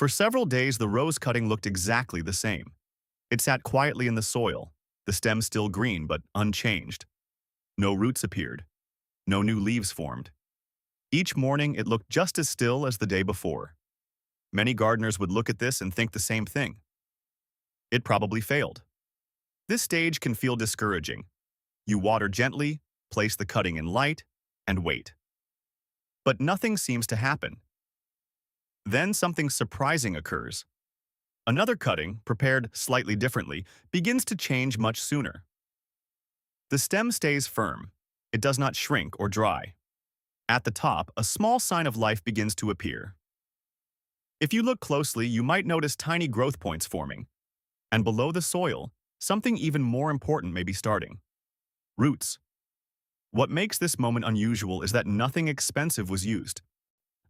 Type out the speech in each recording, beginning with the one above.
For several days, the rose cutting looked exactly the same. It sat quietly in the soil, the stem still green but unchanged. No roots appeared. No new leaves formed. Each morning, it looked just as still as the day before. Many gardeners would look at this and think the same thing. It probably failed. This stage can feel discouraging. You water gently, place the cutting in light, and wait. But nothing seems to happen. Then something surprising occurs. Another cutting, prepared slightly differently, begins to change much sooner. The stem stays firm. It does not shrink or dry. At the top, a small sign of life begins to appear. If you look closely, you might notice tiny growth points forming. And below the soil, something even more important may be starting. Roots. What makes this moment unusual is that nothing expensive was used.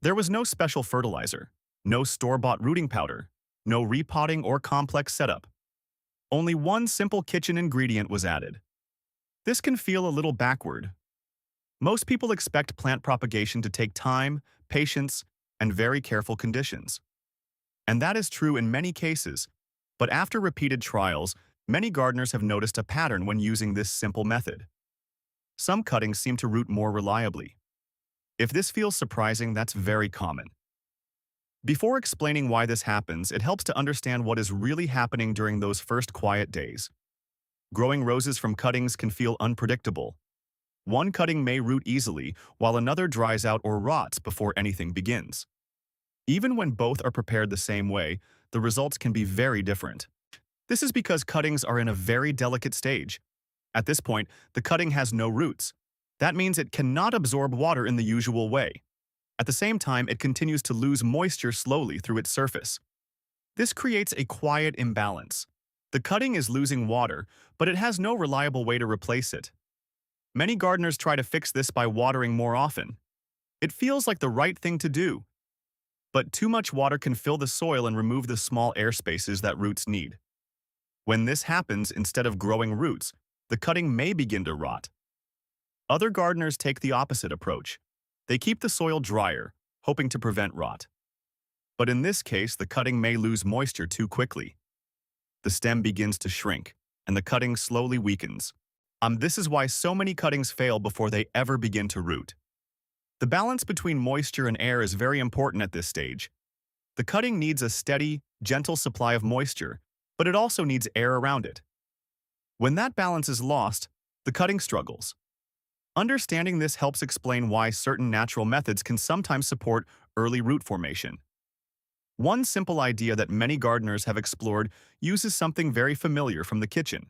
There was no special fertilizer, no store-bought rooting powder, no repotting or complex setup. Only one simple kitchen ingredient was added. This can feel a little backward. Most people expect plant propagation to take time, patience, and very careful conditions. And that is true in many cases, but after repeated trials, many gardeners have noticed a pattern when using this simple method. Some cuttings seem to root more reliably. If this feels surprising, that's very common. Before explaining why this happens, it helps to understand what is really happening during those first quiet days. Growing roses from cuttings can feel unpredictable. One cutting may root easily, while another dries out or rots before anything begins. Even when both are prepared the same way, the results can be very different. This is because cuttings are in a very delicate stage. At this point, the cutting has no roots. That means it cannot absorb water in the usual way. At the same time, it continues to lose moisture slowly through its surface. This creates a quiet imbalance. The cutting is losing water, but it has no reliable way to replace it. Many gardeners try to fix this by watering more often. It feels like the right thing to do. But too much water can fill the soil and remove the small air spaces that roots need. When this happens, instead of growing roots, the cutting may begin to rot. Other gardeners take the opposite approach. They keep the soil drier, hoping to prevent rot. But in this case, the cutting may lose moisture too quickly. The stem begins to shrink, and the cutting slowly weakens. This is why so many cuttings fail before they ever begin to root. The balance between moisture and air is very important at this stage. The cutting needs a steady, gentle supply of moisture, but it also needs air around it. When that balance is lost, the cutting struggles. Understanding this helps explain why certain natural methods can sometimes support early root formation. One simple idea that many gardeners have explored uses something very familiar from the kitchen: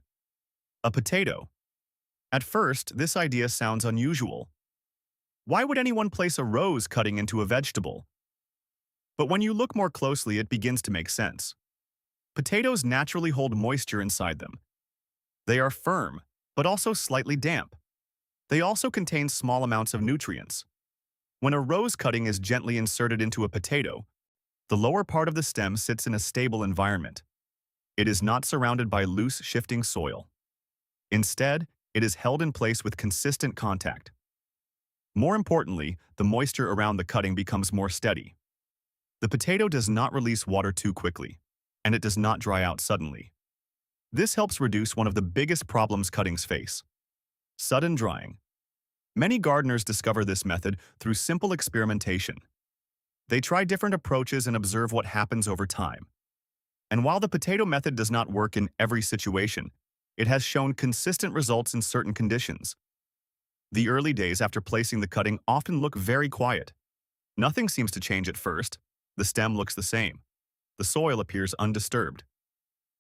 a potato. At first, this idea sounds unusual. Why would anyone place a rose cutting into a vegetable? But when you look more closely, it begins to make sense. Potatoes naturally hold moisture inside them. They are firm, but also slightly damp. They also contain small amounts of nutrients. When a rose cutting is gently inserted into a potato, the lower part of the stem sits in a stable environment. It is not surrounded by loose, shifting soil. Instead, it is held in place with consistent contact. More importantly, the moisture around the cutting becomes more steady. The potato does not release water too quickly, and it does not dry out suddenly. This helps reduce one of the biggest problems cuttings face: sudden drying. Many gardeners discover this method through simple experimentation. They try different approaches and observe what happens over time. And while the potato method does not work in every situation, it has shown consistent results in certain conditions. The early days after placing the cutting often look very quiet. Nothing seems to change at first. The stem looks the same. The soil appears undisturbed.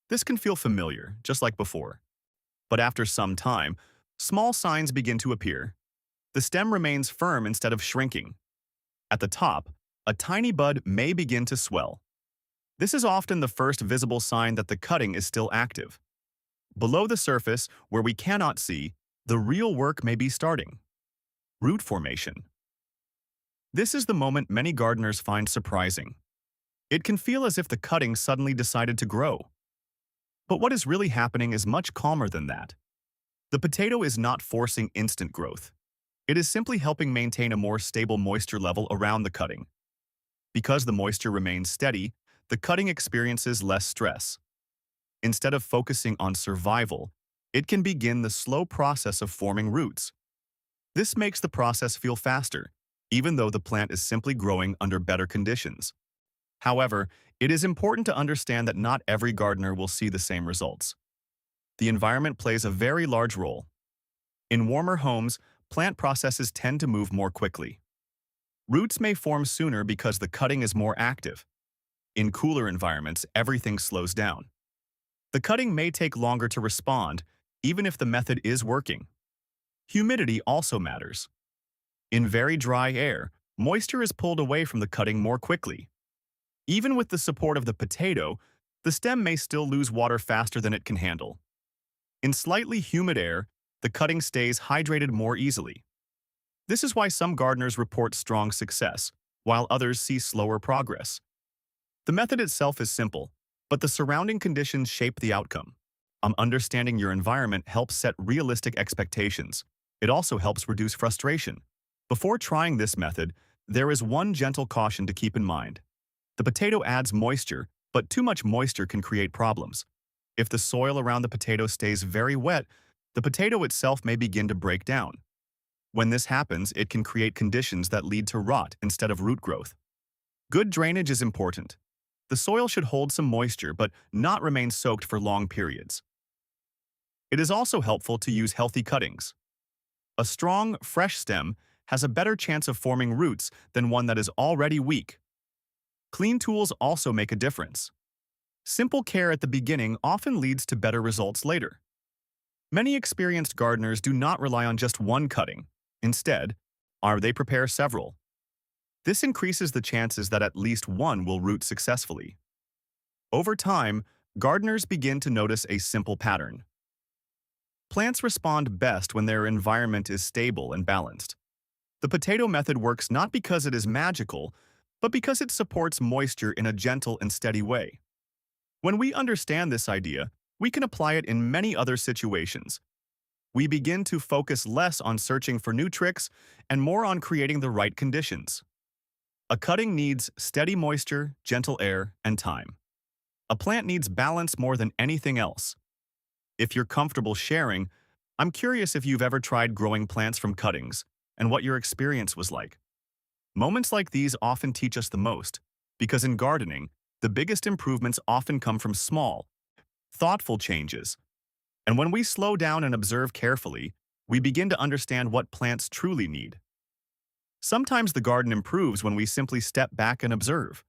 This can feel familiar, just like before. But after some time, small signs begin to appear. The stem remains firm instead of shrinking. At the top, a tiny bud may begin to swell. This is often the first visible sign that the cutting is still active. Below the surface, where we cannot see, the real work may be starting: root formation. This is the moment many gardeners find surprising. It can feel as if the cutting suddenly decided to grow. But what is really happening is much calmer than that. The potato is not forcing instant growth. It is simply helping maintain a more stable moisture level around the cutting. Because the moisture remains steady, the cutting experiences less stress. Instead of focusing on survival, it can begin the slow process of forming roots. This makes the process feel faster, even though the plant is simply growing under better conditions. However, it is important to understand that not every gardener will see the same results. The environment plays a very large role. In warmer homes, plant processes tend to move more quickly. Roots may form sooner because the cutting is more active. In cooler environments, everything slows down. The cutting may take longer to respond, even if the method is working. Humidity also matters. In very dry air, moisture is pulled away from the cutting more quickly. Even with the support of the potato, the stem may still lose water faster than it can handle. In slightly humid air, the cutting stays hydrated more easily. This is why some gardeners report strong success, while others see slower progress. The method itself is simple, but the surrounding conditions shape the outcome. Understanding your environment helps set realistic expectations. It also helps reduce frustration. Before trying this method, there is one gentle caution to keep in mind. The potato adds moisture, but too much moisture can create problems. If the soil around the potato stays very wet, the potato itself may begin to break down. When this happens, it can create conditions that lead to rot instead of root growth. Good drainage is important. The soil should hold some moisture but not remain soaked for long periods. It is also helpful to use healthy cuttings. A strong, fresh stem has a better chance of forming roots than one that is already weak. Clean tools also make a difference. Simple care at the beginning often leads to better results later. Many experienced gardeners do not rely on just one cutting. Instead, they prepare several. This increases the chances that at least one will root successfully. Over time, gardeners begin to notice a simple pattern. Plants respond best when their environment is stable and balanced. The potato method works not because it is magical, but because it supports moisture in a gentle and steady way. When we understand this idea, we can apply it in many other situations. We begin to focus less on searching for new tricks and more on creating the right conditions. A cutting needs steady moisture, gentle air, and time. A plant needs balance more than anything else. If you're comfortable sharing, I'm curious if you've ever tried growing plants from cuttings and what your experience was like. Moments like these often teach us the most, because in gardening, the biggest improvements often come from small, thoughtful changes. And when we slow down and observe carefully, we begin to understand what plants truly need. Sometimes the garden improves when we simply step back and observe.